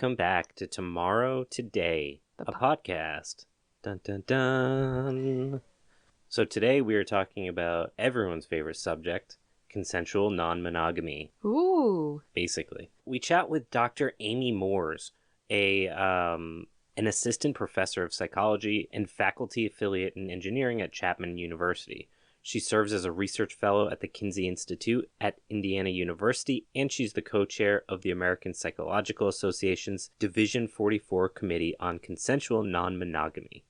Welcome back to Tomorrow Today, a podcast. Dun dun dun. So today we are talking about everyone's favorite subject, consensual non-monogamy. Ooh. Basically. We chat with Dr. Amy Moores, an assistant professor of psychology and faculty affiliate in engineering at Chapman University. She serves as a research fellow at the Kinsey Institute at Indiana University, and she's the co-chair of the American Psychological Association's Division 44 Committee on Consensual Non-Monogamy.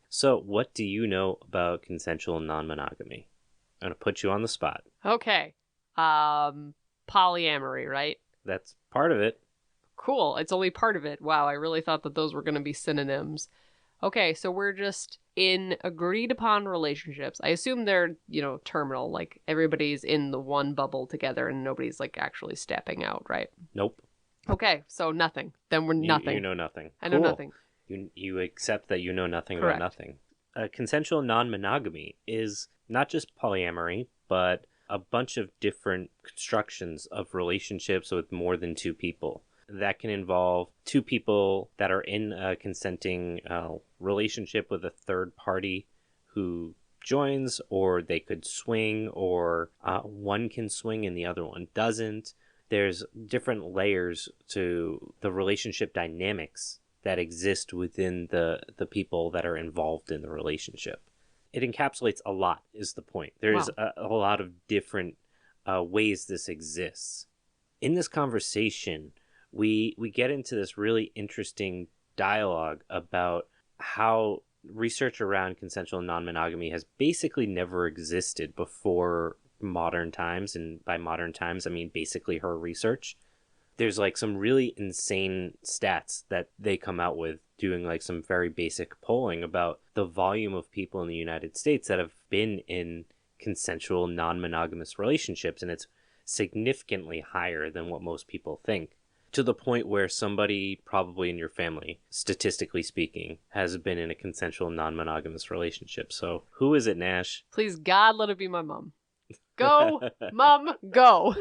So, what do you know about consensual non-monogamy? I'm going to put you on the spot. Okay. Polyamory, right? That's part of it. Cool. It's only part of it. Wow, I really thought that those were going to be synonyms. Okay, so we're just in agreed upon relationships. I assume they're, terminal, like everybody's in the one bubble together and nobody's like actually stepping out, right? Nope. Okay, so nothing. Then we're nothing. You know nothing. I know nothing. You accept that you know nothing Correct. about nothing. Consensual non-monogamy is not just polyamory, but a bunch of different constructions of relationships with more than two people. That can involve two people that are in a consenting relationship with a third party who joins, or they could swing, or one can swing and the other one doesn't. There's different layers to the relationship dynamics that exist within the people that are involved in the relationship. It encapsulates a lot, is the point. There's a lot of different ways this exists. In this conversation, we get into this really interesting dialogue about how research around consensual non-monogamy has basically never existed before modern times. And by modern times, I mean basically her research. There's like some really insane stats that they come out with doing like some very basic polling about the volume of people in the United States that have been in consensual non-monogamous relationships. And it's significantly higher than what most people think. To the point where somebody probably in your family, statistically speaking, has been in a consensual non-monogamous relationship. So who is it, Nash? Please, God, let it be my mom. Go, Mom, go.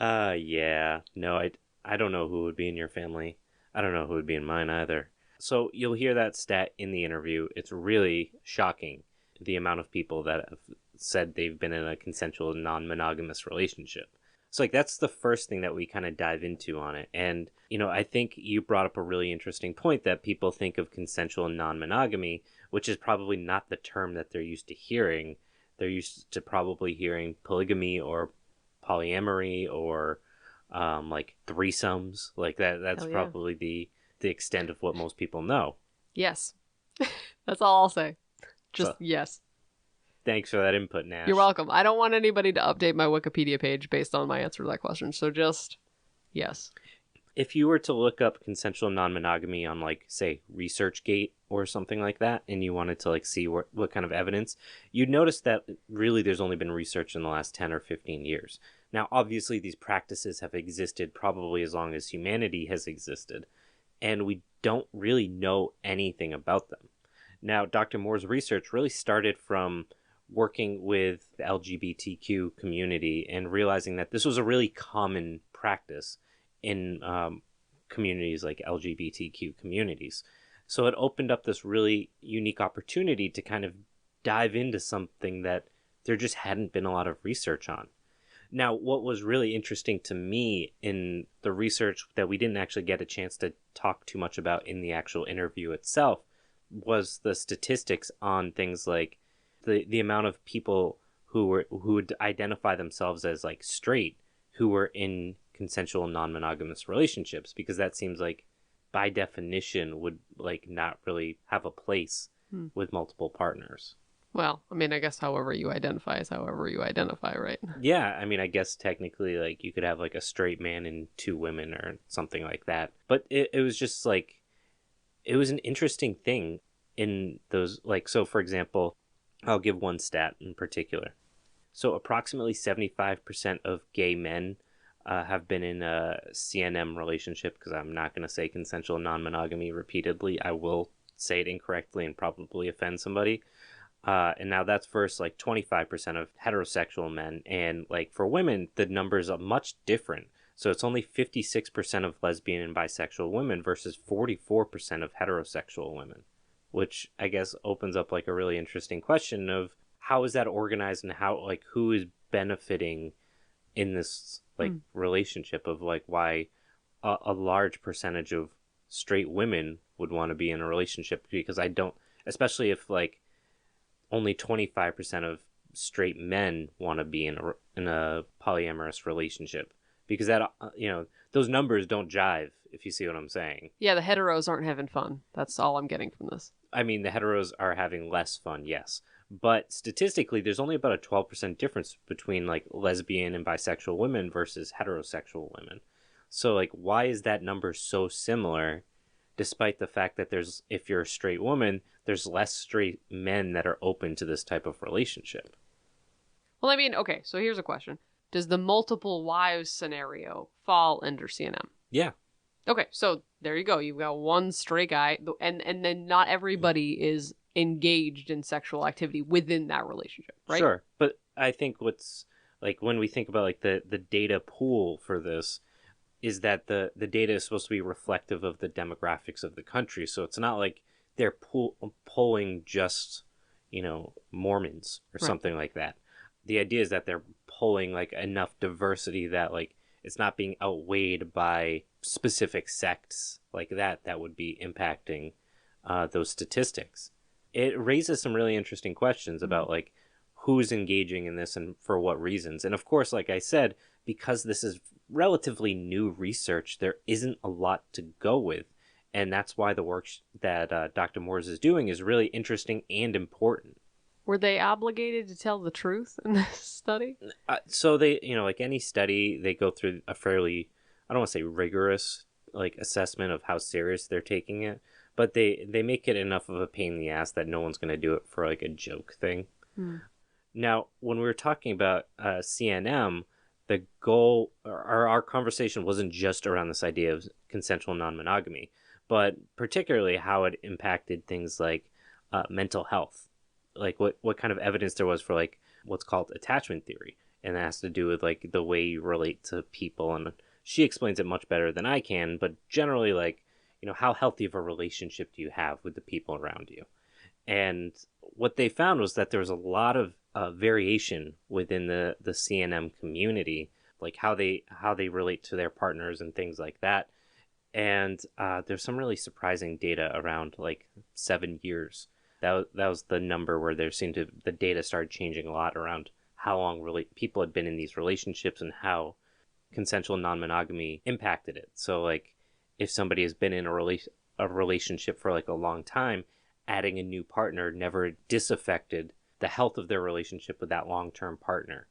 Yeah. No, I don't know who would be in your family. I don't know who would be in mine either. So you'll hear that stat in the interview. It's really shocking, the amount of people that have said they've been in a consensual non-monogamous relationship. So like that's the first thing that we kind of dive into on it. And, I think you brought up a really interesting point that people think of consensual non-monogamy, which is probably not the term that they're used to hearing. They're used to probably hearing polygamy or polyamory or like threesomes. Like that's probably the extent of what most people know. Yes. That's all I'll say. Yes. Thanks for that input, Nash. You're welcome. I don't want anybody to update my Wikipedia page based on my answer to that question. So just, yes. If you were to look up consensual non-monogamy on, like, say, ResearchGate or something like that, and you wanted to, like, see what kind of evidence, you'd notice that really there's only been research in the last 10 or 15 years. Now, obviously, these practices have existed probably as long as humanity has existed, and we don't really know anything about them. Now, Dr. Moore's research really started from working with the LGBTQ community and realizing that this was a really common practice in communities like LGBTQ communities. So it opened up this really unique opportunity to kind of dive into something that there just hadn't been a lot of research on. Now, what was really interesting to me in the research that we didn't actually get a chance to talk too much about in the actual interview itself was the statistics on things like the amount of people who would identify themselves as like straight who were in consensual non-monogamous relationships, because that seems like by definition would like not really have a place with multiple partners. Well, I mean, I guess however you identify is however you identify, right? Yeah, I mean, I guess technically like you could have like a straight man and two women or something like that. But it was just like, it was an interesting thing in those, like, so for example, I'll give one stat in particular. So approximately 75% of gay men have been in a CNM relationship, because I'm not going to say consensual non-monogamy repeatedly. I will say it incorrectly and probably offend somebody. And now that's versus like 25% of heterosexual men. And like for women, the numbers are much different. So it's only 56% of lesbian and bisexual women versus 44% of heterosexual women, which I guess opens up like a really interesting question of how is that organized and how, like, who is benefiting in this like relationship of like why a large percentage of straight women would want to be in a relationship, because I don't, especially if like only 25% of straight men want to be in a polyamorous relationship, because that those numbers don't jive, if you see what I'm saying. Yeah, the heteros aren't having fun. That's all I'm getting from this. I mean, the heteros are having less fun, yes, but statistically there's only about a 12% difference between like lesbian and bisexual women versus heterosexual women. So like, why is that number so similar, despite the fact that there's, if you're a straight woman, there's less straight men that are open to this type of relationship? Well, I mean, okay, so here's a question. Does the multiple wives scenario fall under CNM? Yeah. Okay, so there you go. You've got one straight guy, and then not everybody is engaged in sexual activity within that relationship, right? Sure. But I think what's like, when we think about like the data pool for this, is that the data is supposed to be reflective of the demographics of the country. So it's not like they're polling just, Mormons or something like that. The idea is that they're polling like enough diversity that like it's not being outweighed by specific sects like that would be impacting those statistics. It raises some really interesting questions about like who's engaging in this and for what reasons. And of course, like I said, because this is relatively new research, there isn't a lot to go with. And that's why the work that Dr. Moores is doing is really interesting and important. Were they obligated to tell the truth in this study? So they, like any study, they go through a fairly, I don't want to say rigorous, like assessment of how serious they're taking it, but they make it enough of a pain in the ass that no one's going to do it for like a joke thing. Now, when we were talking about CNM, the goal, or our conversation wasn't just around this idea of consensual non-monogamy, but particularly how it impacted things like mental health. Like what kind of evidence there was for like what's called attachment theory, and that has to do with like the way you relate to people. And she explains it much better than I can, but generally like, how healthy of a relationship do you have with the people around you? And what they found was that there was a lot of variation within the CNM community, like how they relate to their partners and things like that. And there's some really surprising data around like 7 years. That was the number where the data started changing a lot around how long people had been in these relationships and how consensual non-monogamy impacted it. So like, if somebody has been in a relationship for like a long time, adding a new partner never disaffected the health of their relationship with that long-term partner,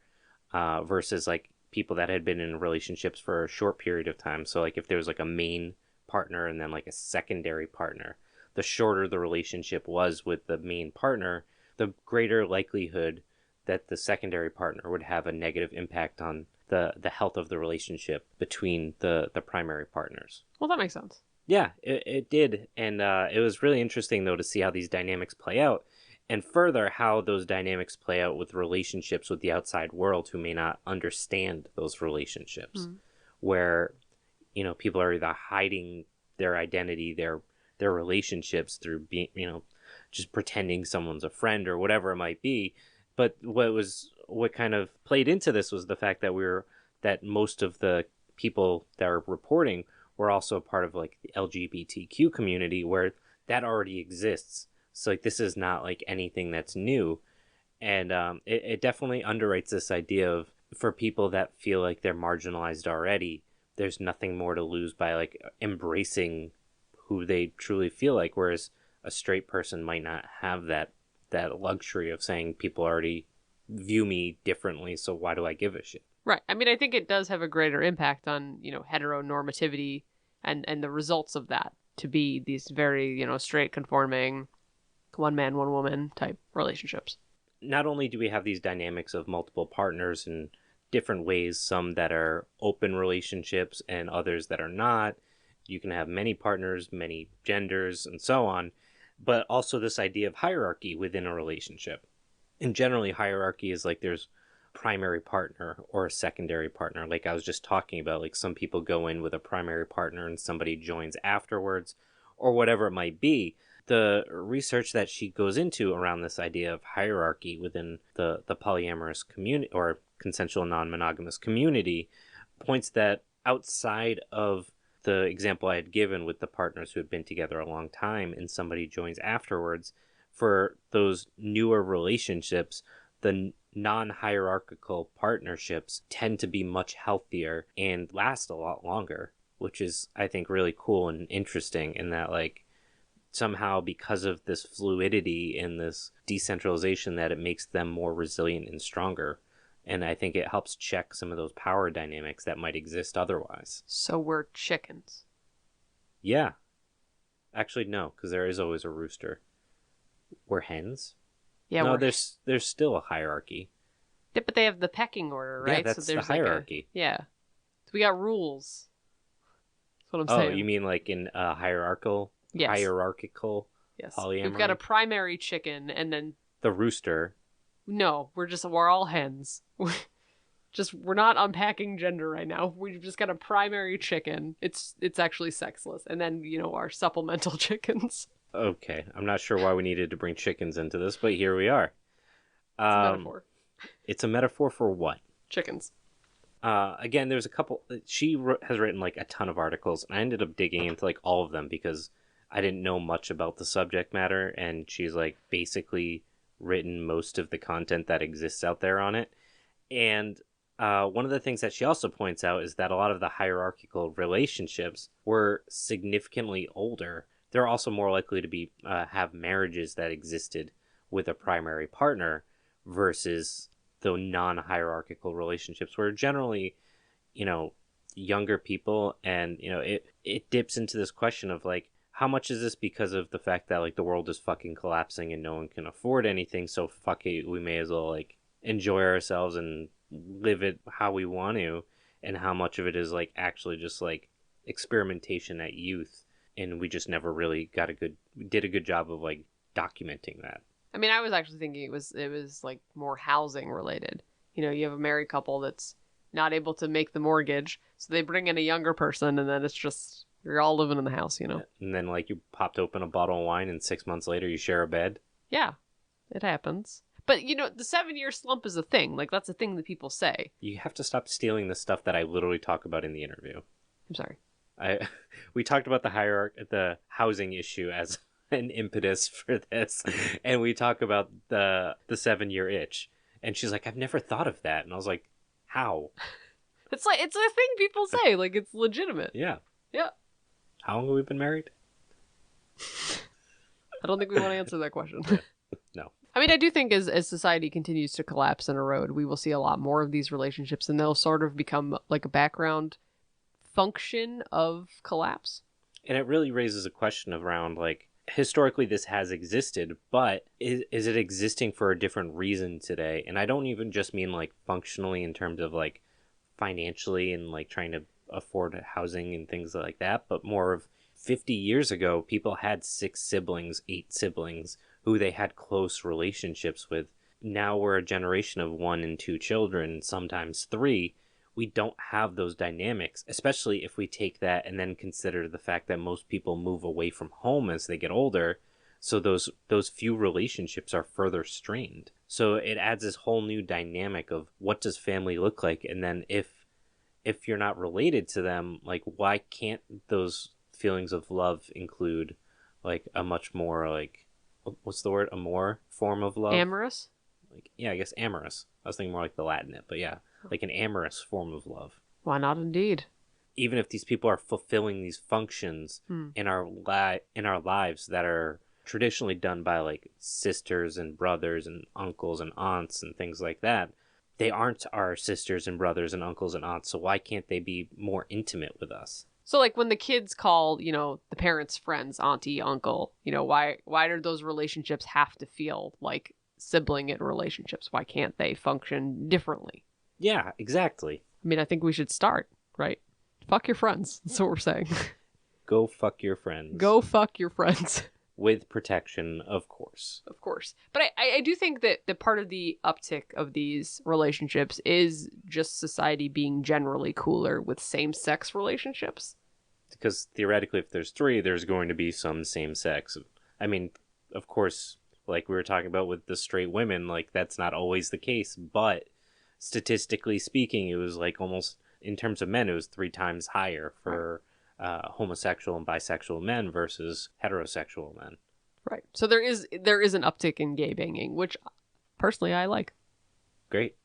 versus like people that had been in relationships for a short period of time. So like, if there was like a main partner and then like a secondary partner, the shorter the relationship was with the main partner, the greater likelihood that the secondary partner would have a negative impact on the health of the relationship between the primary partners. Well, that makes sense. Yeah, it did. And it was really interesting, though, to see how these dynamics play out, and further how those dynamics play out with relationships with the outside world who may not understand those relationships, where, people are either hiding their identity, their relationships through being, just pretending someone's a friend or whatever it might be. But what kind of played into this was the fact that most of the people that are reporting were also a part of like the LGBTQ community, where that already exists. So like, this is not like anything that's new. And it definitely underwrites this idea of, for people that feel like they're marginalized already, there's nothing more to lose by like embracing who they truly feel like, whereas a straight person might not have that luxury of saying, people already view me differently, so why do I give a shit? Right. I mean, I think it does have a greater impact on, heteronormativity and the results of that to be these very, straight conforming one man, one woman type relationships. Not only do we have these dynamics of multiple partners in different ways, some that are open relationships and others that are not. You can have many partners, many genders, and so on, but also this idea of hierarchy within a relationship. And generally, hierarchy is like there's primary partner or a secondary partner. Like I was just talking about, like some people go in with a primary partner and somebody joins afterwards or whatever it might be. The research that she goes into around this idea of hierarchy within the polyamorous community or consensual non-monogamous community points that outside of the example I had given with the partners who had been together a long time and somebody joins afterwards, for those newer relationships, the non-hierarchical partnerships tend to be much healthier and last a lot longer, which is, I think, really cool and interesting in that, like, somehow because of this fluidity and this decentralization that it makes them more resilient and stronger. And I think it helps check some of those power dynamics that might exist otherwise. So we're chickens. Yeah. Actually, no, because there is always a rooster. We're hens? Yeah, no, there's still a hierarchy. Yeah, but they have the pecking order, right? Yeah, that's so there's the hierarchy. Yeah. So we got rules. That's what I'm saying. Oh, you mean like in hierarchical? Yes. Hierarchical yes. polyamory? We've got a primary chicken and then... The rooster. No, we're all hens. We're not unpacking gender right now. We've just got a primary chicken. It's actually sexless. And then, our supplemental chickens. Okay, I'm not sure why we needed to bring chickens into this, but here we are. It's a metaphor. It's a metaphor for what? Chickens. Again, there's a couple... She has written like a ton of articles, and I ended up digging into like all of them because I didn't know much about the subject matter, and she's like basically written most of the content that exists out there on it. And one of the things that she also points out is that a lot of the hierarchical relationships were significantly older. They're also more likely to be have marriages that existed with a primary partner versus the non-hierarchical relationships where generally, younger people, and it dips into this question of like, how much is this because of the fact that like the world is fucking collapsing and no one can afford anything, so fuck it, we may as well like enjoy ourselves and live it how we want to, and how much of it is like actually just like experimentation at youth, and we just never really did a good job of like documenting that. I mean, I was actually thinking it was like more housing related. You have a married couple that's not able to make the mortgage, so they bring in a younger person, and then it's just you're all living in the house, And then like you popped open a bottle of wine, and 6 months later you share a bed. Yeah, it happens. But the 7-year slump is a thing. Like that's a thing that people say. You have to stop stealing the stuff that I literally talk about in the interview. I'm sorry. We talked about the housing issue as an impetus for this, and we talk about the 7-year itch, and she's like, I've never thought of that, and I was like, how? It's a thing people say, like it's legitimate. Yeah. How long have we been married? I don't think we want to answer that question. No. I mean, I do think as society continues to collapse and erode, we will see a lot more of these relationships, and they'll sort of become like a background function of collapse. And it really raises a question around like, historically this has existed, but is it existing for a different reason today? And I don't even just mean like functionally in terms of like financially and like trying to afford housing and things like that, but more of 50 years ago, people had 6 siblings, 8 siblings who they had close relationships with. Now we're a generation of 1 and 2 children, sometimes 3. We don't have those dynamics, especially if we take that and then consider the fact that most people move away from home as they get older. So those few relationships are further strained. So it adds this whole new dynamic of what does family look like? And then if you're not related to them, like why can't those feelings of love include like a much more like, what's the word? A more form of love? Amorous? Like, yeah, I guess amorous. I was thinking more like the Latin it, but yeah, like an amorous form of love. Why not indeed? Even if these people are fulfilling these functions in our lives that are traditionally done by like sisters and brothers and uncles and aunts and things like that, they aren't our sisters and brothers and uncles and aunts, so why can't they be more intimate with us? So like when the kids call, the parents' friends, auntie, uncle, why do those relationships have to feel like sibling relationships? Why can't they function differently? Yeah, exactly. I mean, I think we should start, right? Fuck your friends. That's what we're saying. Go fuck your friends. Go fuck your friends. with protection, of course. Of course. But I do think that the part of the uptick of these relationships is just society being generally cooler with same-sex relationships. Because theoretically, if there's three, there's going to be some same sex. I mean, of course, like we were talking about with the straight women, like that's not always the case. But statistically speaking, it was like almost, in terms of men, it was 3 times higher for homosexual and bisexual men versus heterosexual men. Right. So there is an uptick in gay banging, which personally I like. Great.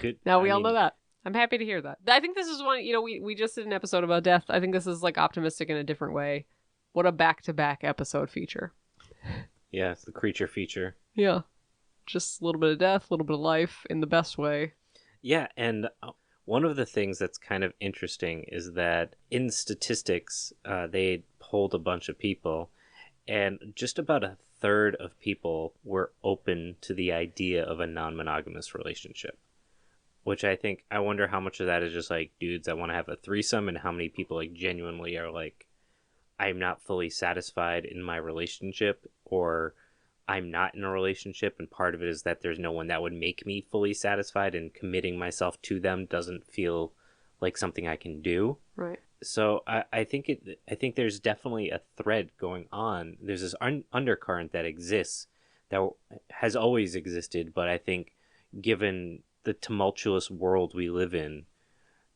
Good. Now we all know that. I'm happy to hear that. I think this is one, we just did an episode about death. I think this is like optimistic in a different way. What a back-to-back episode feature. Yeah, it's the creature feature. Yeah. Just a little bit of death, a little bit of life in the best way. Yeah, and one of the things that's kind of interesting is that in statistics, they polled a bunch of people, and just about a third of people were open to the idea of a non-monogamous relationship. Which I wonder how much of that is just like dudes that want to have a threesome, and how many people like genuinely are like, I'm not fully satisfied in my relationship, or I'm not in a relationship, and part of it is that there's no one that would make me fully satisfied, and committing myself to them doesn't feel like something I can do. Right. So I think there's definitely a thread going on. There's this undercurrent that exists, that has always existed, but I think given the tumultuous world we live in,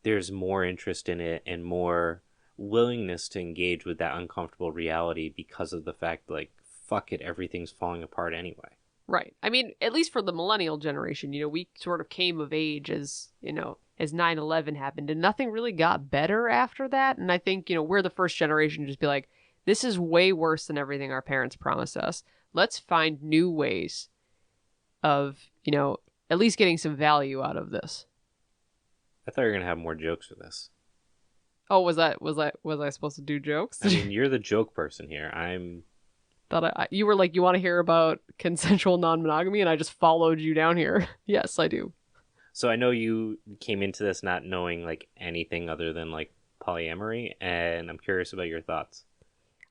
there's more interest in it and more willingness to engage with that uncomfortable reality because of the fact, like, fuck it, everything's falling apart anyway. Right. I mean, at least for the millennial generation, we sort of came of age as 9/11 happened, and nothing really got better after that. And I think, we're the first generation to just be like, this is way worse than everything our parents promised us. Let's find new ways of, at least getting some value out of this. I thought you were going to have more jokes for this. Oh, was I supposed to do jokes? I mean, you're the joke person here. You were like, you want to hear about consensual non-monogamy, and I just followed you down here. Yes, I do. So I know you came into this not knowing like anything other than like polyamory, and I'm curious about your thoughts.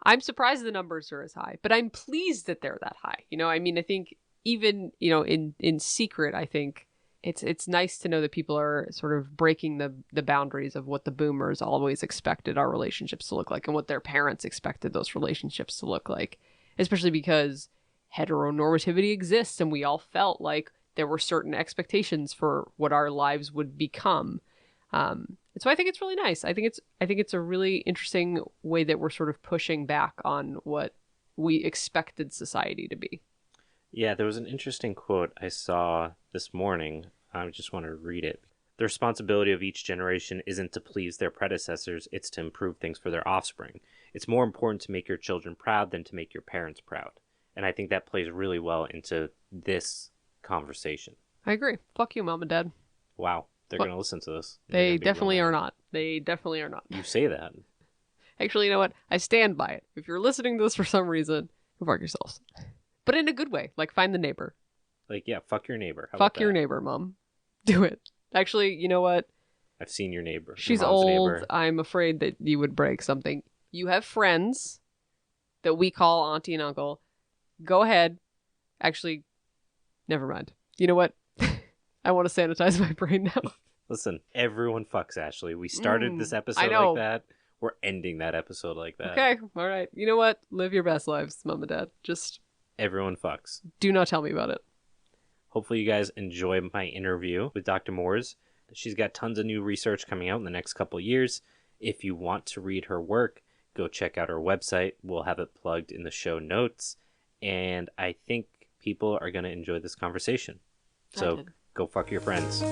I'm surprised the numbers are as high, but I'm pleased that they're that high. I mean, I think even, in secret, I think it's nice to know that people are sort of breaking the boundaries of what the boomers always expected our relationships to look like, and what their parents expected those relationships to look like, especially because heteronormativity exists, and we all felt like there were certain expectations for what our lives would become. And so I think it's really nice. I think it's a really interesting way that we're sort of pushing back on what we expected society to be. Yeah, there was an interesting quote I saw this morning. I just want to read it. The responsibility of each generation isn't to please their predecessors, it's to improve things for their offspring. It's more important to make your children proud than to make your parents proud. And I think that plays really well into this conversation. I agree. Fuck you, Mom and Dad. Wow. They're going to listen to this. They definitely are not. They definitely are not. You say that. Actually, you know what? I stand by it. If you're listening to this for some reason, go fuck yourselves. But in a good way. Like, find the neighbor. Like, yeah, fuck your neighbor. Fuck your neighbor, Mom. Do it. Actually, you know what? I've seen your neighbor. She's old. Neighbor. I'm afraid that you would break something. You have friends that we call auntie and uncle. Go ahead. Actually, never mind. You know what? I want to sanitize my brain now. Listen, everyone fucks, Ashley. We started this episode like that. We're ending that episode like that. Okay, all right. You know what? Live your best lives, Mom and Dad. Just... everyone fucks. Do not tell me about it. Hopefully you guys enjoy my interview with Dr. Moores. She's got tons of new research coming out in the next couple of years. If you want to read her work, go check out her website. We'll have it plugged in the show notes. And I think people are going to enjoy this conversation. So go fuck your friends.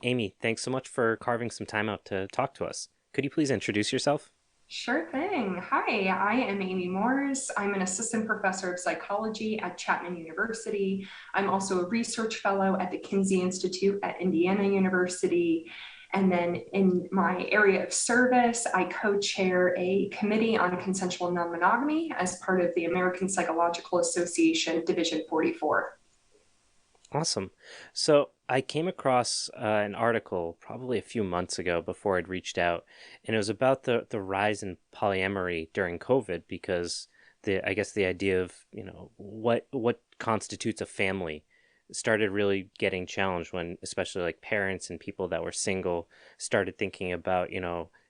Amy, thanks so much for carving some time out to talk to us. Could you please introduce yourself? Sure thing. Hi, I am Amy Moores. I'm an assistant professor of psychology at Chapman University. I'm also a research fellow at the Kinsey Institute at Indiana University. And then in my area of service, I co-chair a committee on consensual non-monogamy as part of the American Psychological Association Division 44. Awesome. So I came across an article probably a few months ago before I'd reached out, and it was about the rise in polyamory during COVID because I guess the idea of, what constitutes a family started really getting challenged when especially like parents and people that were single started thinking about,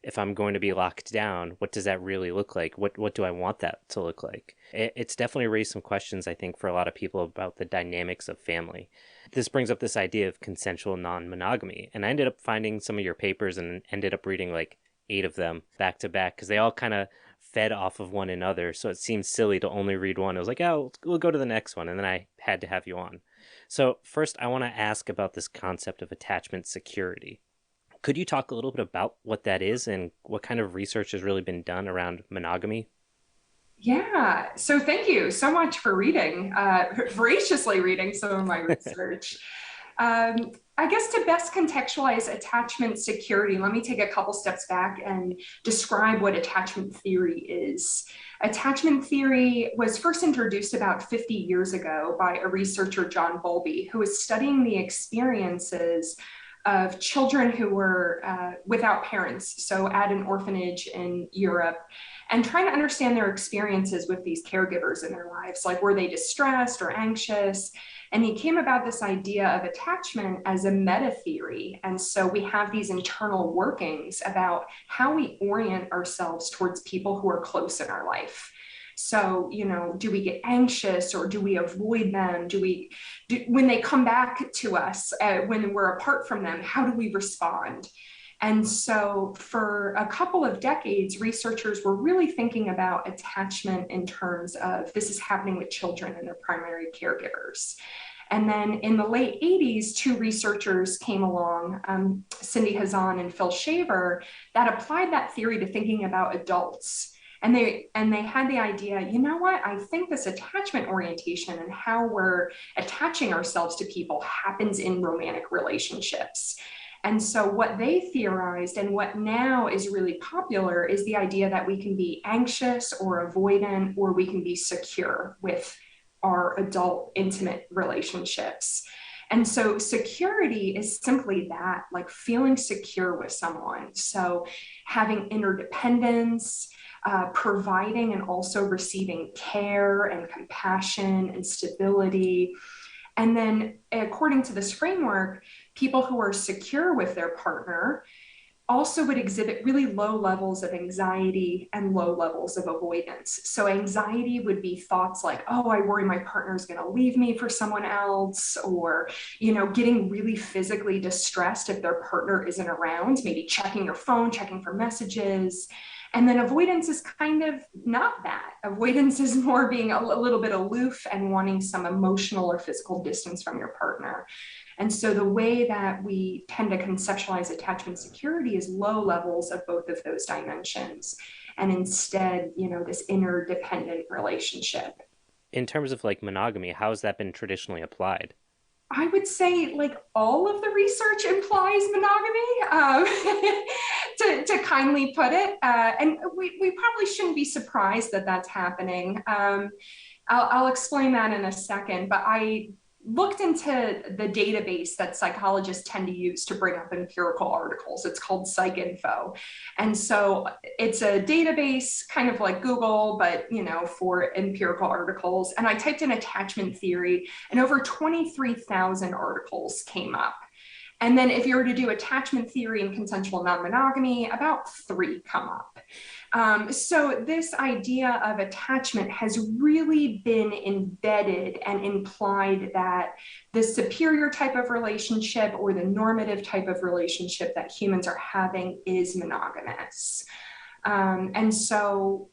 if I'm going to be locked down, what does that really look like? What do I want that to look like? It's definitely raised some questions, I think, for a lot of people about the dynamics of family. This brings up this idea of consensual non-monogamy, and I ended up finding some of your papers and ended up reading like 8 of them back to back because they all kind of fed off of one another, so it seemed silly to only read one. I was like, oh, we'll go to the next one, and then I had to have you on. So first I want to ask about this concept of attachment security. Could you talk a little bit about what that is and what kind of research has really been done around monogamy? Yeah, so thank you so much for reading, voraciously reading some of my research. I guess to best contextualize attachment security, let me take a couple steps back and describe what attachment theory is. Attachment theory was first introduced about 50 years ago by a researcher, John Bowlby, who was studying the experiences of children who were without parents, so at an orphanage in Europe, and trying to understand their experiences with these caregivers in their lives. Like, were they distressed or anxious? And he came about this idea of attachment as a meta theory. And so we have these internal workings about how we orient ourselves towards people who are close in our life. So, do we get anxious or do we avoid them? When they come back to us, when we're apart from them, how do we respond? And so for a couple of decades, researchers were really thinking about attachment in terms of this is happening with children and their primary caregivers. And then in the late 80s, 2 researchers came along, Cindy Hazan and Phil Shaver, that applied that theory to thinking about adults. And they had the idea, you know what, I think this attachment orientation and how we're attaching ourselves to people happens in romantic relationships. And so what they theorized and what now is really popular is the idea that we can be anxious or avoidant, or we can be secure with our adult intimate relationships. And so security is simply that, like feeling secure with someone. So having interdependence, providing and also receiving care and compassion and stability. And then, according to this framework, people who are secure with their partner also would exhibit really low levels of anxiety and low levels of avoidance. So anxiety would be thoughts like, oh, I worry my partner is going to leave me for someone else, or, getting really physically distressed if their partner isn't around, maybe checking your phone, checking for messages. And then avoidance is kind of not that. Avoidance is more being a little bit aloof and wanting some emotional or physical distance from your partner. And so the way that we tend to conceptualize attachment security is low levels of both of those dimensions. And instead, this interdependent relationship. In terms of like monogamy, how has that been traditionally applied? I would say like all of the research implies monogamy, to kindly put it. And we probably shouldn't be surprised that that's happening. I'll explain that in a second, but I looked into the database that psychologists tend to use to bring up empirical articles. It's called PsycInfo. And so it's a database kind of like Google, but for empirical articles. And I typed in attachment theory and over 23,000 articles came up. And then if you were to do attachment theory and consensual non-monogamy, about 3 come up. So this idea of attachment has really been embedded and implied that the superior type of relationship or the normative type of relationship that humans are having is monogamous. And so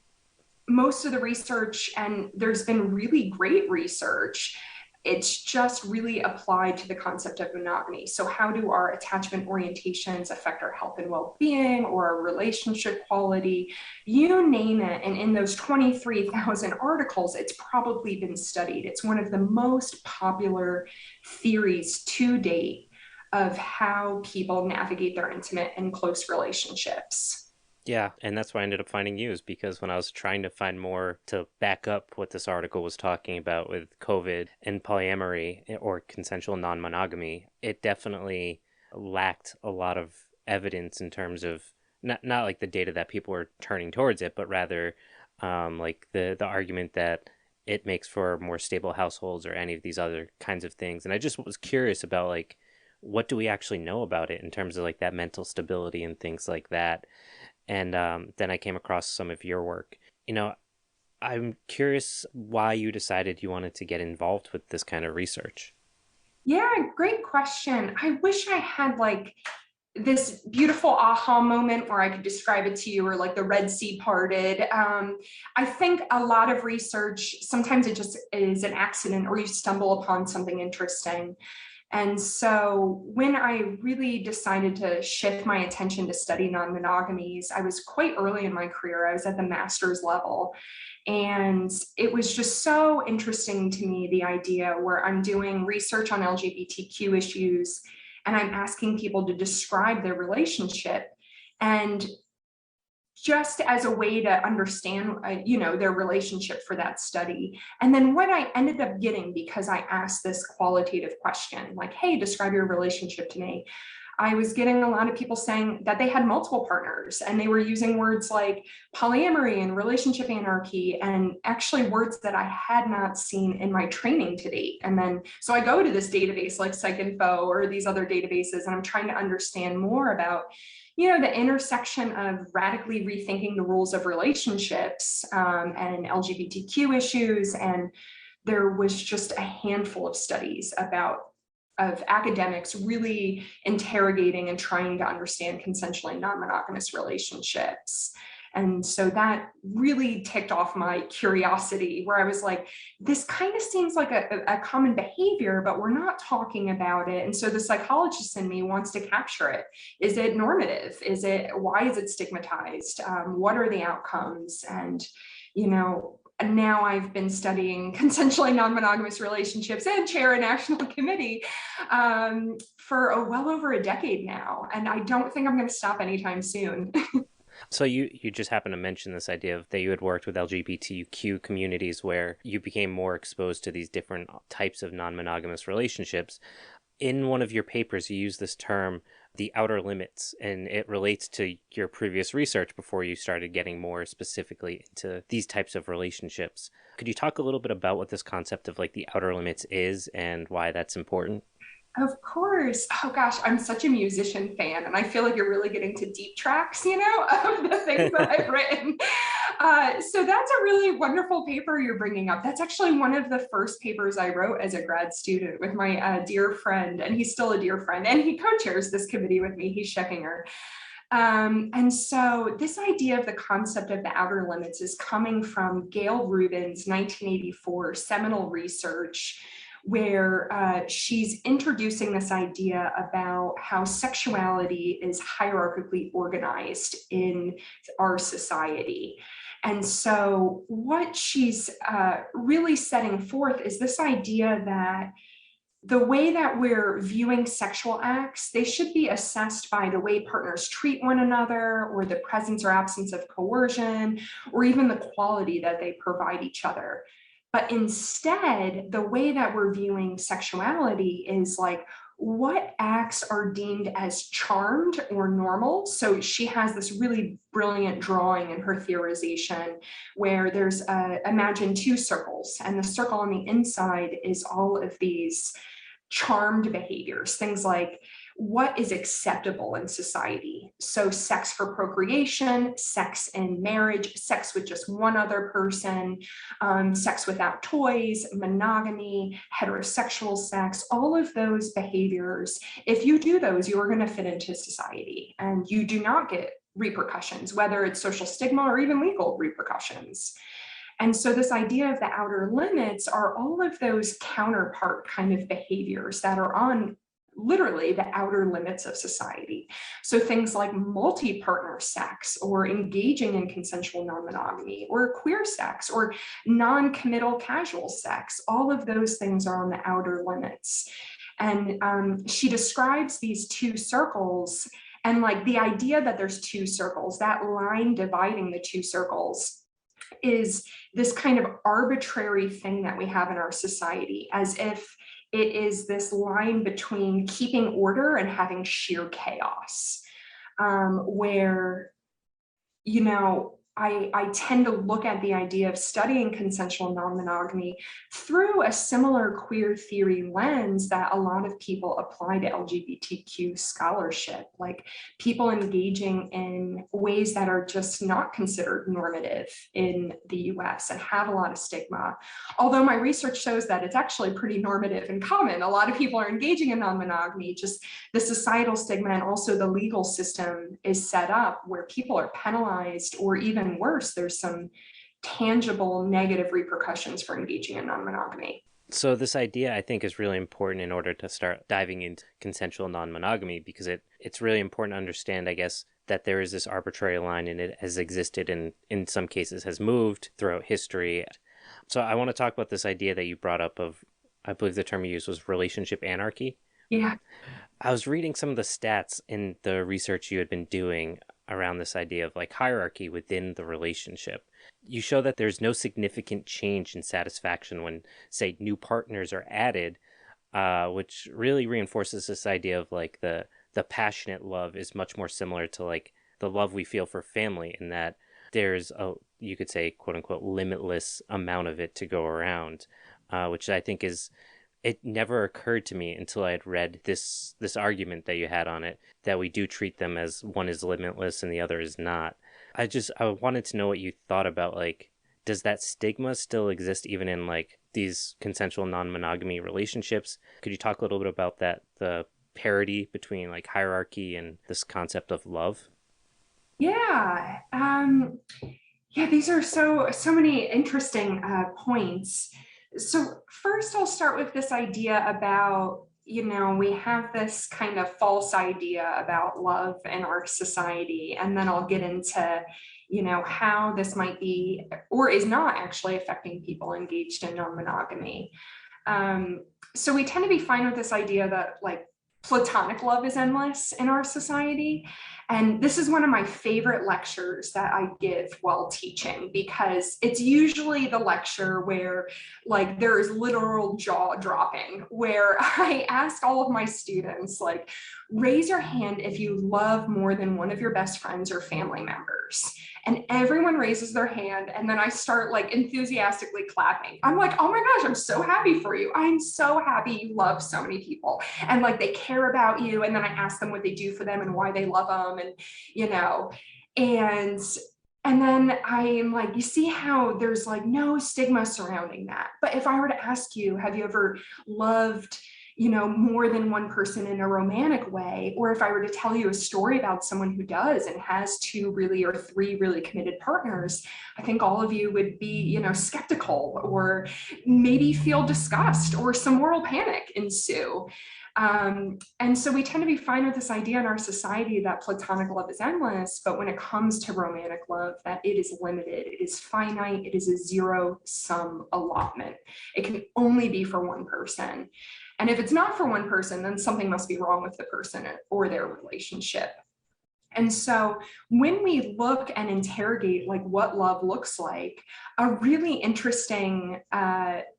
most of the research, and there's been really great research, it's just really applied to the concept of monogamy. So how do our attachment orientations affect our health and well-being or our relationship quality? You name it. And in those 23,000 articles, it's probably been studied. It's one of the most popular theories to date of how people navigate their intimate and close relationships. Yeah, and that's why I ended up finding you, is because when I was trying to find more to back up what this article was talking about with COVID and polyamory or consensual non-monogamy, it definitely lacked a lot of evidence in terms of not like the data that people were turning towards it, but rather like the argument that it makes for more stable households or any of these other kinds of things. And I just was curious about like what do we actually know about it in terms of like that mental stability and things like that. And then I came across some of your work. You know, I'm curious why you decided you wanted to get involved with this kind of research. Yeah, great question. I wish I had like this beautiful aha moment where I could describe it to you, or like the Red Sea parted. I think a lot of research, sometimes it just is an accident or you stumble upon something interesting. And so when I really decided to shift my attention to study non-monogamies, I was quite early in my career. I was at the master's level. And it was just so interesting to me, the idea where I'm doing research on LGBTQ issues and I'm asking people to describe their relationship. And just as a way to understand, their relationship for that study. And then what I ended up getting, because I asked this qualitative question, like, hey, describe your relationship to me, I was getting a lot of people saying that they had multiple partners and they were using words like polyamory and relationship anarchy, and actually words that I had not seen in my training to date. And then, so I go to this database like PsycInfo or these other databases, and I'm trying to understand more about the intersection of radically rethinking the rules of relationships and LGBTQ issues. And there was just a handful of studies of academics really interrogating and trying to understand consensually non-monogamous relationships. And so that really ticked off my curiosity, where I was like, this kind of seems like a common behavior, but we're not talking about it. And so the psychologist in me wants to capture it. Is it normative? Why is it stigmatized? What are the outcomes? And, now I've been studying consensually non-monogamous relationships and chair a national committee for well over a decade now. And I don't think I'm going to stop anytime soon. So you just happened to mention this idea of that you had worked with LGBTQ communities where you became more exposed to these different types of non-monogamous relationships. In one of your papers, you use this term, the outer limits, and it relates to your previous research before you started getting more specifically into these types of relationships. Could you talk a little bit about what this concept of like the outer limits is and why that's important? Of course. Oh gosh, I'm such a musician fan, and I feel like you're really getting to deep tracks, of the things that I've written. So that's a really wonderful paper you're bringing up. That's actually one of the first papers I wrote as a grad student with my dear friend, and he's still a dear friend, and he co-chairs this committee with me. He's Scheckinger. And so this idea of the concept of the outer limits is coming from Gail Rubin's 1984 seminal research, where she's introducing this idea about how sexuality is hierarchically organized in our society. And so what she's really setting forth is this idea that the way that we're viewing sexual acts, they should be assessed by the way partners treat one another, or the presence or absence of coercion, or even the quality that they provide each other. But instead, the way that we're viewing sexuality is like, what acts are deemed as charmed or normal? So she has this really brilliant drawing in her theorization where there's imagine two circles, and the circle on the inside is all of these charmed behaviors, things like what is acceptable in society. So sex for procreation, sex in marriage, sex with just one other person, sex without toys, monogamy, heterosexual sex, all of those behaviors. If you do those, you're going to fit into society and you do not get repercussions, whether it's social stigma or even legal repercussions. And so this idea of the outer limits are all of those counterpart kind of behaviors that are on literally the outer limits of society. So things like multi-partner sex, or engaging in consensual non-monogamy, or queer sex, or non-committal casual sex, all of those things are on the outer limits. And she describes these two circles And like the idea that there's two circles, that line dividing the two circles is this kind of arbitrary thing that we have in our society, as if it is this line between keeping order and having sheer chaos, where, you know, I tend to look at the idea of studying consensual non-monogamy through a similar queer theory lens that a lot of people apply to LGBTQ scholarship, like people engaging in ways that are just not considered normative in the US and have a lot of stigma. Although my research shows that it's actually pretty normative and common. A lot of people are engaging in non-monogamy, just the societal stigma and also the legal system is set up where people are penalized, or even worse, there's some tangible negative repercussions for engaging in non-monogamy. So this idea, I think, is really important in order to start diving into consensual non-monogamy, because it's really important to understand, I guess, that there is this arbitrary line, and it has existed and in some cases has moved throughout history. So I want to talk about this idea that you brought up of, I believe the term you used was relationship anarchy. Yeah. I was reading some of the stats in the research you had been doing around this idea of like hierarchy within the relationship. You show that there's no significant change in satisfaction when, say, new partners are added, which really reinforces this idea of like the passionate love is much more similar to like the love we feel for family, in that there's a, you could say, quote unquote, limitless amount of it to go around, which I think is, it never occurred to me until I had read this argument that you had on it, that we do treat them as one is limitless and the other is not. I wanted to know what you thought about, like, does that stigma still exist even in like these consensual non-monogamy relationships? Could you talk a little bit about that, the parity between like hierarchy and this concept of love? Yeah. Yeah, these are so many interesting points. So first I'll start with this idea about, you know, we have this kind of false idea about love in our society, and then I'll get into, you know, how this might be or is not actually affecting people engaged in non-monogamy. So we tend to be fine with this idea that like platonic love is endless in our society. And this is one of my favorite lectures that I give while teaching, because it's usually the lecture where like there is literal jaw dropping, where I ask all of my students, like, raise your hand if you love more than one of your best friends or family members. And everyone raises their hand, and then I start like enthusiastically clapping. I'm like, oh my gosh, I'm so happy for you. I'm so happy you love so many people and like they care about you. And then I ask them what they do for them and why they love them, and you know, and then I'm like, you see how there's like no stigma surrounding that. But if I were to ask you, have you ever loved, you know, more than one person in a romantic way? Or if I were to tell you a story about someone who does and has 2 really or 3 really committed partners, I think all of you would be, you know, skeptical, or maybe feel disgust or some moral panic ensue. And so we tend to be fine with this idea in our society that platonic love is endless, but when it comes to romantic love, that it is limited, it is finite, it is a zero-sum allotment. It can only be for one person. And if it's not for one person, then something must be wrong with the person or their relationship. And so when we look and interrogate like what love looks like, a really interesting,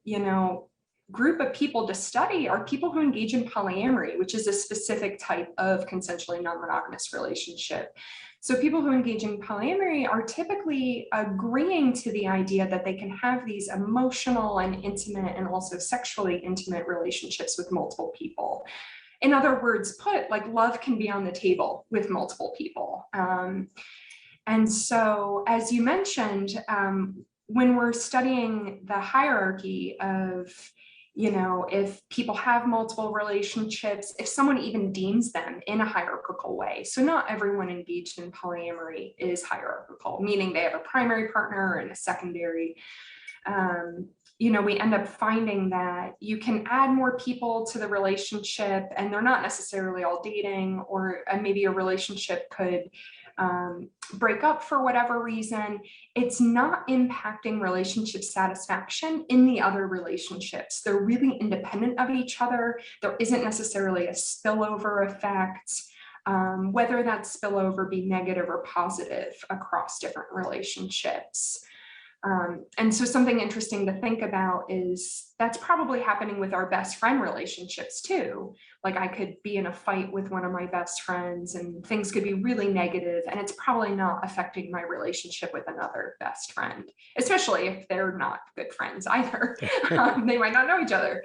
you know, group of people to study are people who engage in polyamory, which is a specific type of consensually non-monogamous relationship. So people who engage in polyamory are typically agreeing to the idea that they can have these emotional and intimate and also sexually intimate relationships with multiple people. In other words, put, like, love can be on the table with multiple people. And so, as you mentioned, when we're studying the hierarchy of, you know, if people have multiple relationships, if someone even deems them in a hierarchical way. So not everyone engaged in polyamory is hierarchical, meaning they have a primary partner and a secondary. You know, we end up finding that you can add more people to the relationship and they're not necessarily all dating, or maybe a relationship could break up for whatever reason. It's not impacting relationship satisfaction in the other relationships. They're really independent of each other. There isn't necessarily a spillover effect. whether that spillover be negative or positive across different relationships. And so something interesting to think about is that's probably happening with our best friend relationships too. Like I could be in a fight with one of my best friends and things could be really negative, and it's probably not affecting my relationship with another best friend, especially if they're not good friends either. They might not know each other.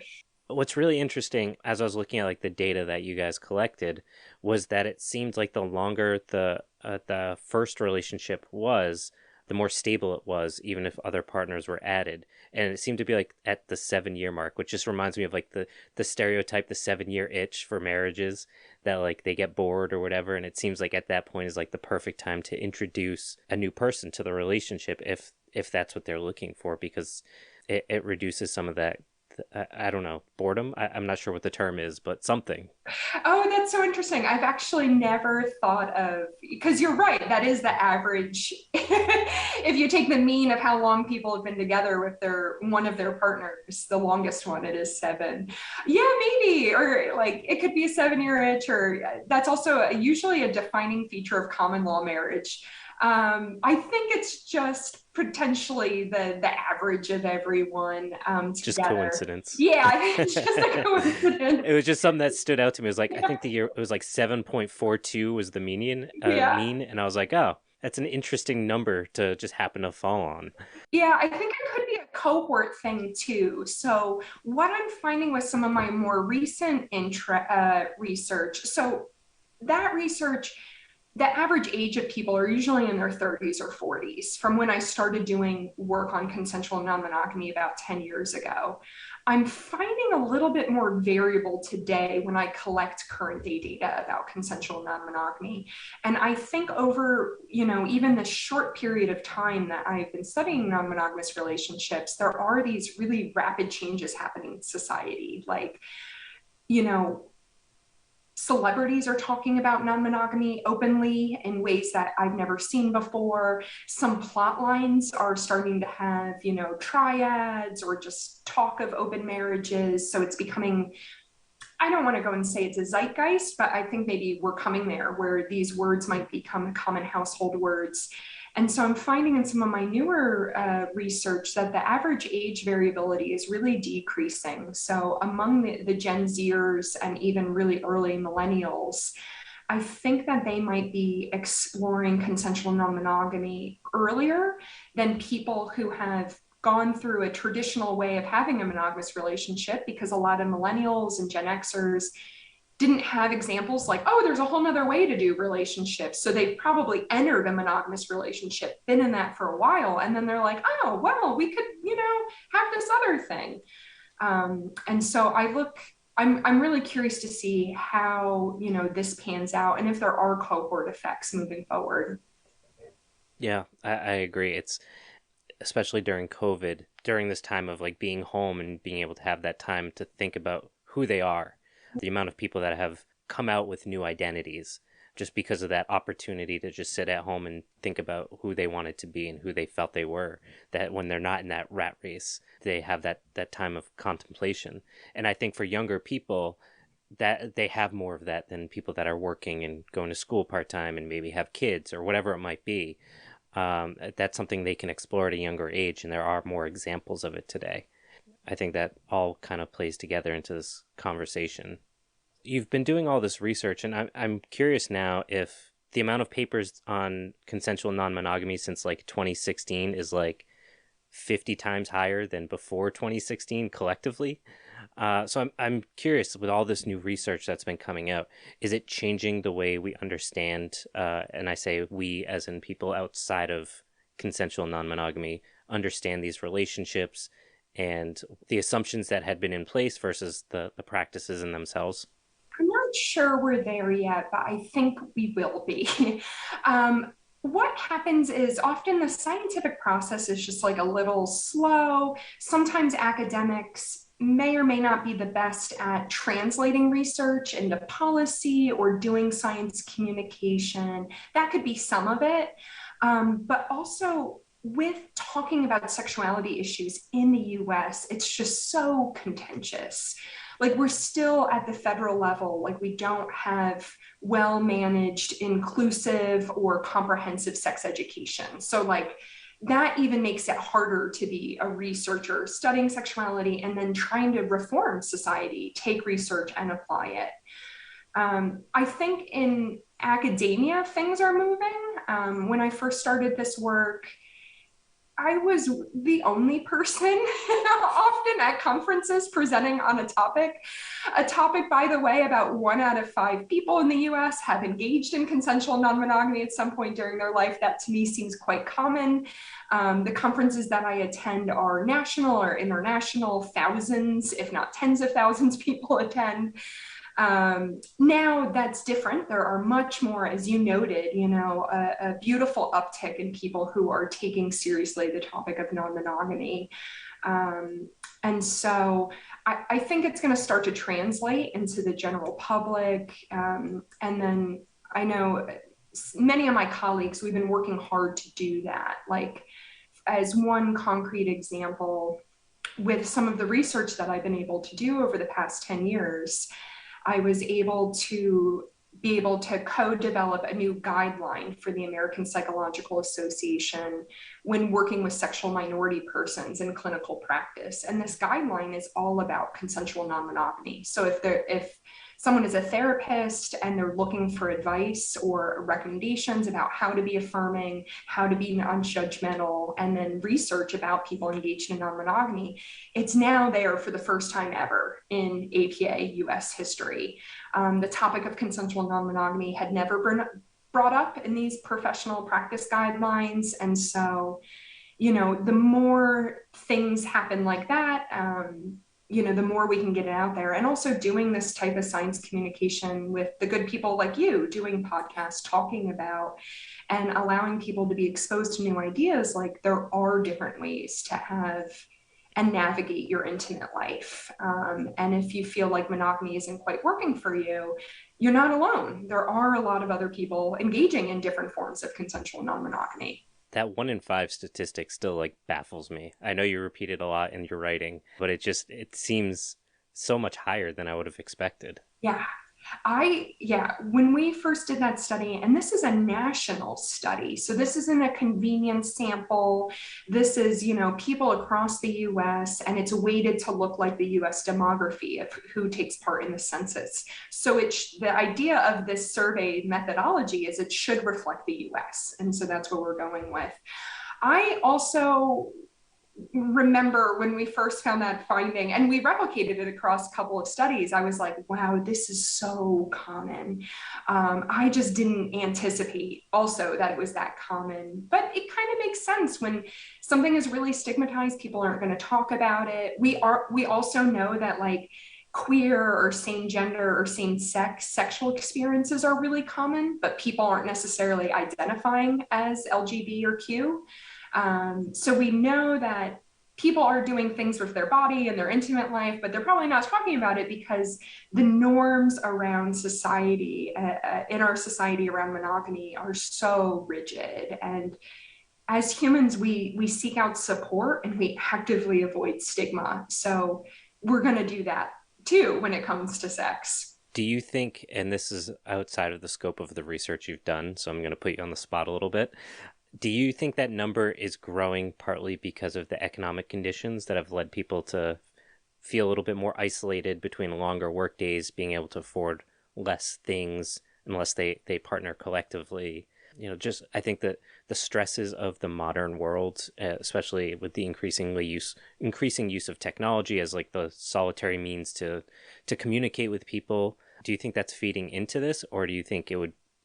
What's really interesting, as I was looking at like the data that you guys collected, was that it seemed like the longer the first relationship was, the more stable it was, even if other partners were added. And it seemed to be like at the 7-year mark, which just reminds me of like the stereotype, the 7-year itch for marriages, that like they get bored or whatever. And it seems like at that point is like the perfect time to introduce a new person to the relationship if that's what they're looking for, because it reduces some of that, I don't know, boredom. I'm not sure what the term is, but something. Oh, that's so interesting. I've actually never thought of, because you're right, that is the average. If you take the mean of how long people have been together with one of their partners, the longest one, it is 7. Yeah, maybe, or like it could be a 7-year itch, or that's also usually a defining feature of common law marriage. I think it's just potentially the average of everyone Just together. coincidence. Yeah, I think it's just a coincidence. It was just something that stood out to me. It was like, I think the year, it was like 7.42 was the mean. And I was like, oh, that's an interesting number to just happen to fall on. Yeah, I think it could be a cohort thing too. So what I'm finding with some of my more recent research, so that research, the average age of people are usually in their 30s or 40s from when I started doing work on consensual non-monogamy about 10 years ago. I'm finding a little bit more variable today when I collect current day data about consensual non-monogamy. And I think over, even the short period of time that I've been studying non-monogamous relationships, there are these really rapid changes happening in society. Like, celebrities are talking about non-monogamy openly in ways that I've never seen before. Some plot lines are starting to have, triads or just talk of open marriages. So it's becoming, I don't want to go and say it's a zeitgeist, but I think maybe we're coming there where these words might become common household words. And so I'm finding in some of my newer research that the average age variability is really decreasing. So among the Gen Zers and even really early millennials, I think that they might be exploring consensual non-monogamy earlier than people who have gone through a traditional way of having a monogamous relationship, because a lot of millennials and Gen Xers didn't have examples like, oh, there's a whole nother way to do relationships. So they've probably entered a monogamous relationship, been in that for a while, and then they're like, oh, well, we could, have this other thing. And so I'm really curious to see how, this pans out and if there are cohort effects moving forward. Yeah, I agree. It's especially during COVID, during this time of like being home and being able to have that time to think about who they are, the amount of people that have come out with new identities just because of that opportunity to just sit at home and think about who they wanted to be and who they felt they were, that when they're not in that rat race, they have that time of contemplation. And I think for younger people, that they have more of that than people that are working and going to school part-time and maybe have kids or whatever it might be. That's something they can explore at a younger age, and there are more examples of it today. I think that all kind of plays together into this conversation. You've been doing all this research, and I'm curious now if the amount of papers on consensual non-monogamy since like 2016 is like 50 times higher than before 2016 collectively. So I'm curious, with all this new research that's been coming out, is it changing the way we understand, and I say we as in people outside of consensual non-monogamy, understand these relationships and the assumptions that had been in place versus the practices in themselves? I'm not sure we're there yet, but I think we will be. What happens is often the scientific process is just like a little slow. Sometimes academics may or may not be the best at translating research into policy or doing science communication. That could be some of it. But also with talking about sexuality issues in the US, it's just so contentious. like we're still at the federal level, like we don't have well-managed, inclusive, or comprehensive sex education. So like that even makes it harder to be a researcher studying sexuality and then trying to reform society, take research and apply it. I think in academia, things are moving. When I first started this work, I was the only person often at conferences presenting on a topic, by the way, about 1 out of 5 people in the US have engaged in consensual non-monogamy at some point during their life. That to me seems quite common. The conferences that I attend are national or international, thousands, if not tens of thousands people attend. Now that's different. There are much more, as you noted, a beautiful uptick in people who are taking seriously the topic of non-monogamy. And so I think it's going to start to translate into the general public. And then I know many of my colleagues, we've been working hard to do that. Like as one concrete example, with some of the research that I've been able to do over the past 10 years, I was able to co-develop a new guideline for the American Psychological Association when working with sexual minority persons in clinical practice. And this guideline is all about consensual non-monogamy. So if someone is a therapist and they're looking for advice or recommendations about how to be affirming, how to be non-judgmental, and then research about people engaged in non-monogamy, it's now there for the first time ever in APA US history. The topic of consensual non-monogamy had never been brought up in these professional practice guidelines. And so, the more things happen like that, the more we can get it out there. And also doing this type of science communication with the good people like you, doing podcasts, talking about and allowing people to be exposed to new ideas. Like there are different ways to have and navigate your intimate life. And if you feel like monogamy isn't quite working for you, you're not alone. There are a lot of other people engaging in different forms of consensual non-monogamy. That 1 in 5 statistic still like baffles me. I know you repeat it a lot in your writing, but it seems so much higher than I would have expected. Yeah. When we first did that study, and this is a national study, so this isn't a convenience sample. This is, people across the US, and it's weighted to look like the US demography of who takes part in the census. So the idea of this survey methodology is it should reflect the US. And so that's what we're going with. I also remember when we first found that finding and we replicated it across a couple of studies, I was like, wow, this is so common. I just didn't anticipate also that it was that common, but it kind of makes sense when something is really stigmatized, people aren't going to talk about it. We also know that like queer or same gender or same sex sexual experiences are really common, but people aren't necessarily identifying as LGB or Q. So we know that people are doing things with their body and their intimate life, but they're probably not talking about it because the norms around society, in our society around monogamy are so rigid. And as humans, we seek out support and we actively avoid stigma. So we're going to do that too when it comes to sex. Do you think, and this is outside of the scope of the research you've done, so I'm going to put you on the spot a little bit. Do you think that number is growing partly because of the economic conditions that have led people to feel a little bit more isolated between longer work days, being able to afford less things unless they partner collectively? I think that the stresses of the modern world, especially with the increasing use of technology as like the solitary means to communicate with people, do you think that's feeding into this, or do you think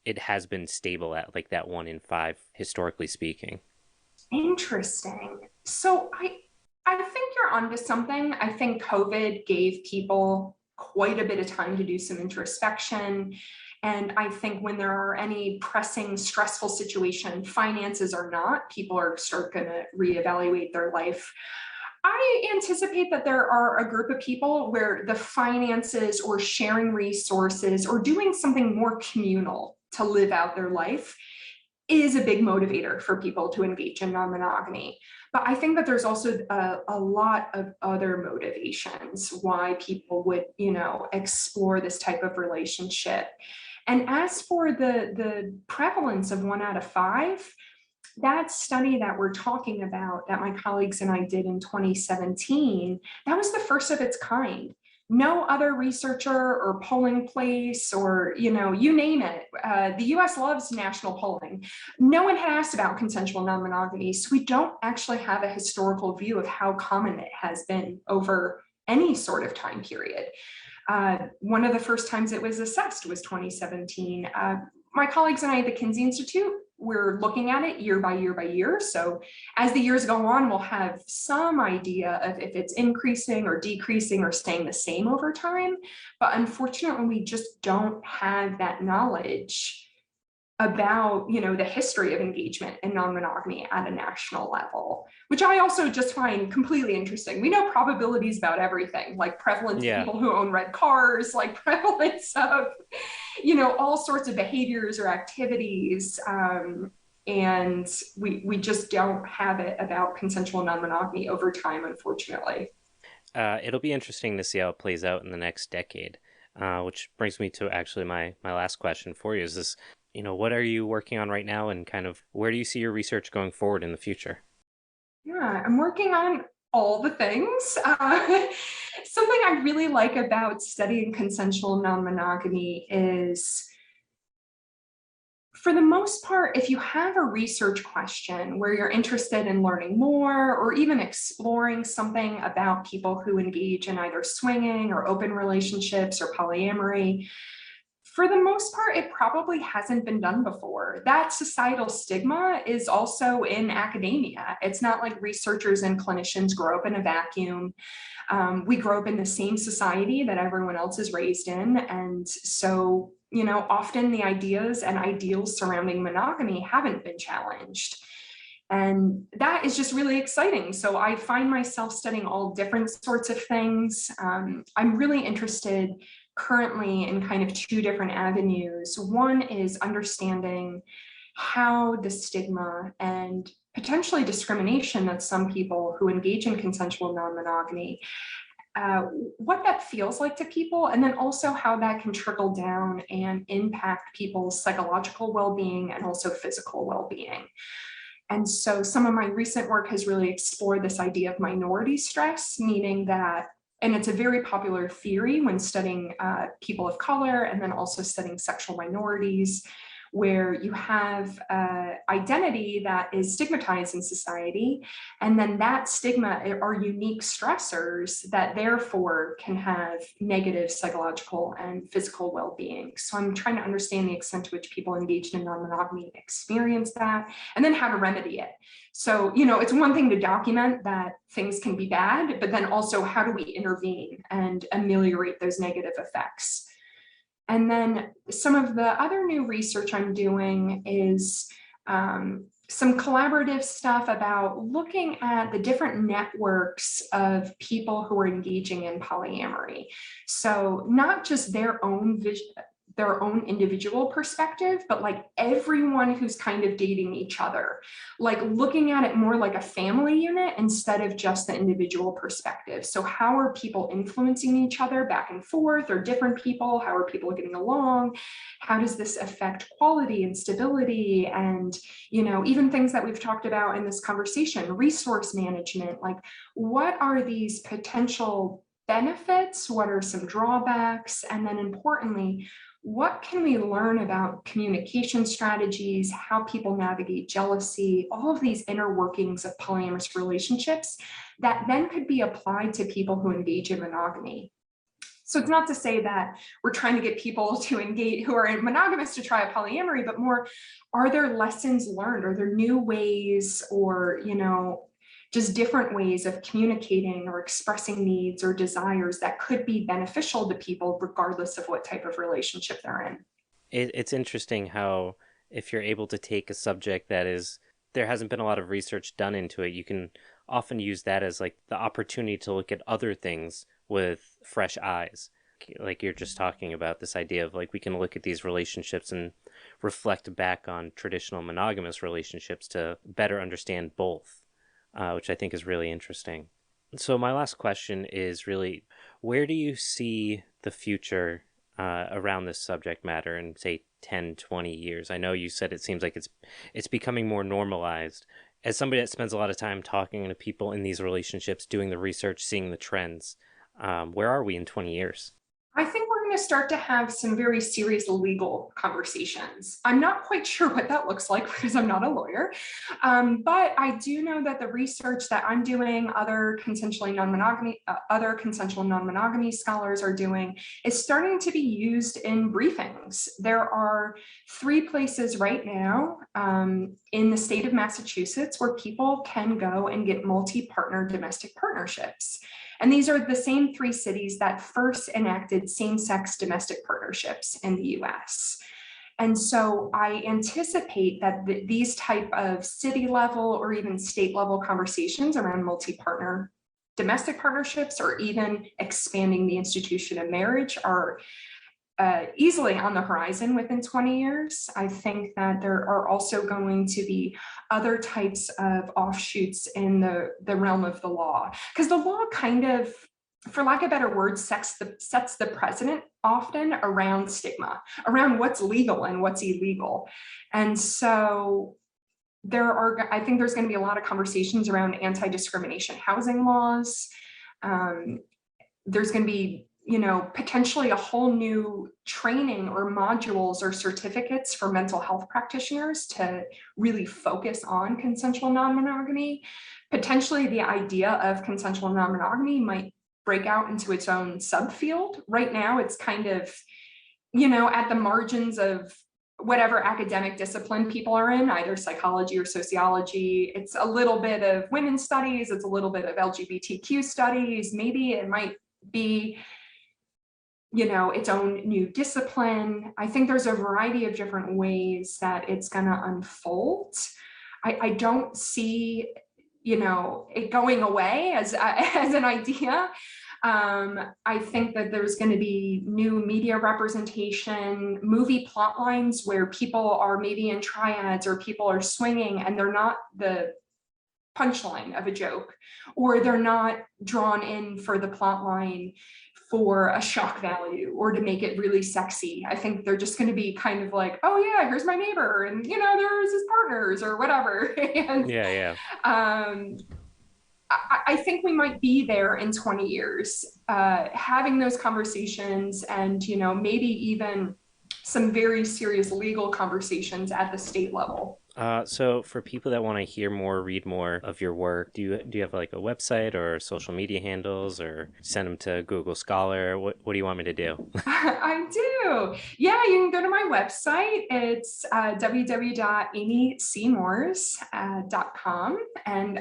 it has been stable at like that 1 in 5, historically speaking? Interesting. So I think you're onto something. I think COVID gave people quite a bit of time to do some introspection. And I think when there are any pressing, stressful situation, finances or not, people are going to reevaluate their life. I anticipate that there are a group of people where the finances or sharing resources or doing something more communal to live out their life is a big motivator for people to engage in non-monogamy. But I think that there's also a lot of other motivations why people would, explore this type of relationship. And as for the prevalence of 1 out of 5, that study that we're talking about that my colleagues and I did in 2017, that was the first of its kind. No other researcher or polling place or, you name it. The US loves national polling. No one had asked about consensual non-monogamy, so we don't actually have a historical view of how common it has been over any sort of time period. One of the first times it was assessed was 2017. My colleagues and I at the Kinsey Institute, we're looking at it year by year by year. So as the years go on, we'll have some idea of if it's increasing or decreasing or staying the same over time. But unfortunately, we just don't have that knowledge about, the history of engagement in non-monogamy at a national level, which I also just find completely interesting. We know probabilities about everything, like prevalence of people who own red cars, like prevalence of, all sorts of behaviors or activities. And we just don't have it about consensual non-monogamy over time, unfortunately. It'll be interesting to see how it plays out in the next decade, which brings me to actually my last question for you. Is this, what are you working on right now, and kind of where do you see your research going forward in the future? Yeah, I'm working on all the things. Something I really like about studying consensual non-monogamy is, for the most part, if you have a research question where you're interested in learning more or even exploring something about people who engage in either swinging or open relationships or polyamory, for the most part, it probably hasn't been done before. That societal stigma is also in academia. It's not like researchers and clinicians grow up in a vacuum. We grow up in the same society that everyone else is raised in. And so, often the ideas and ideals surrounding monogamy haven't been challenged. And that is just really exciting. So I find myself studying all different sorts of things. I'm really interested currently in kind of 2 different avenues. One is understanding how the stigma and potentially discrimination that some people who engage in consensual non-monogamy, what that feels like to people, and then also how that can trickle down and impact people's psychological well-being and also physical well-being. And so some of my recent work has really explored this idea of minority stress, meaning that, and it's a very popular theory when studying people of color and then also studying sexual minorities, where you have identity that is stigmatized in society, and then that stigma are unique stressors that therefore can have negative psychological and physical well-being. So I'm trying to understand the extent to which people engaged in non-monogamy experience that, and then how to remedy it. So, it's one thing to document that things can be bad, but then also how do we intervene and ameliorate those negative effects? And then some of the other new research I'm doing is some collaborative stuff about looking at the different networks of people who are engaging in polyamory. So not just their own individual perspective, but like everyone who's kind of dating each other, like looking at it more like a family unit instead of just the individual perspective. So how are people influencing each other back and forth, or different people? How are people getting along? How does this affect quality and stability? And, even things that we've talked about in this conversation, resource management, like what are these potential benefits? What are some drawbacks? And then importantly, what can we learn about communication strategies, how people navigate jealousy, all of these inner workings of polyamorous relationships that then could be applied to people who engage in monogamy? So it's not to say that we're trying to get people to engage who are monogamous to try a polyamory, but more, are there lessons learned? Are there new ways, or, just different ways of communicating or expressing needs or desires that could be beneficial to people regardless of what type of relationship they're in? It's interesting how, if you're able to take a subject that there hasn't been a lot of research done into it, you can often use that as like the opportunity to look at other things with fresh eyes. like you're just talking about, this idea of like we can look at these relationships and reflect back on traditional monogamous relationships to better understand both, which I think is really interesting. So my last question is really, where do you see the future around this subject matter in, say, 10, 20 years? I know you said it seems like it's becoming more normalized. As somebody that spends a lot of time talking to people in these relationships, doing the research, seeing the trends, where are we in 20 years? I think we're going to start to have some very serious legal conversations. I'm not quite sure what that looks like because I'm not a lawyer, but I do know that the research that I'm doing, other consensual non-monogamy scholars are doing, is starting to be used in briefings. There are 3 places right now in the state of Massachusetts where people can go and get multi-partner domestic partnerships. And these are the same 3 cities that first enacted same-sex domestic partnerships in the US. And so I anticipate that these type of city level or even state level conversations around multi-partner domestic partnerships, or even expanding the institution of marriage, are easily on the horizon within 20 years. I think that there are also going to be other types of offshoots in the realm of the law, because the law kind of, for lack of better words, sets the precedent often around stigma, around what's legal and what's illegal. And so I think there's going to be a lot of conversations around anti-discrimination housing laws. There's going to be, potentially a whole new training or modules or certificates for mental health practitioners to really focus on consensual non-monogamy. Potentially the idea of consensual non-monogamy might break out into its own subfield. Right now, it's kind of, at the margins of whatever academic discipline people are in, either psychology or sociology. It's a little bit of women's studies, it's a little bit of LGBTQ studies. Maybe it might be its own new discipline. I think there's a variety of different ways that it's going to unfold. I don't see, it going away as an idea. I think that there's going to be new media representation, movie plot lines where people are maybe in triads or people are swinging and they're not the punchline of a joke, or they're not drawn in for the plot line for a shock value or to make it really sexy. I think they're just going to be kind of like, oh yeah, here's my neighbor, and there's his partners or whatever. And, Yeah. I think we might be there in 20 years, having those conversations, and maybe even some very serious legal conversations at the state level. So for people that want to hear more, read more of your work, do you have like a website or social media handles, or send them to Google Scholar? What do you want me to do? I do. Yeah, you can go to my website. It's www.amycmoores.com. And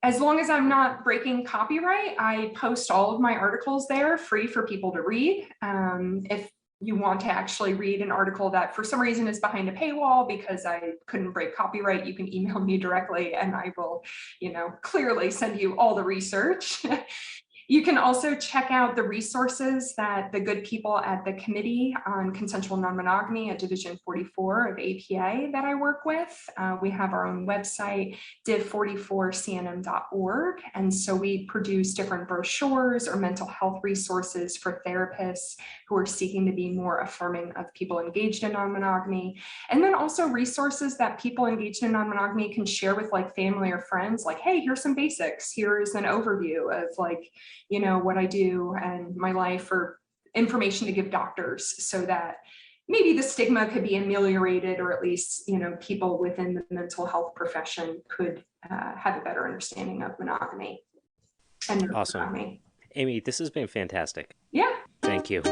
as long as I'm not breaking copyright, I post all of my articles there free for people to read. If you want to actually read an article that for some reason is behind a paywall because I couldn't break copyright, you can email me directly and I will, clearly send you all the research. You can also check out the resources that the good people at the Committee on Consensual Non-Monogamy at Division 44 of APA that I work with. We have our own website, div44cnm.org. And so we produce different brochures or mental health resources for therapists who are seeking to be more affirming of people engaged in non-monogamy. And then also resources that people engaged in non-monogamy can share with like family or friends, like, hey, here's some basics. Here's an overview of like, what I do and my life, or information to give doctors so that maybe the stigma could be ameliorated, or at least, people within the mental health profession could have a better understanding of monogamy and Awesome. monogamy. Amy, this has been fantastic. Yeah. Thank you.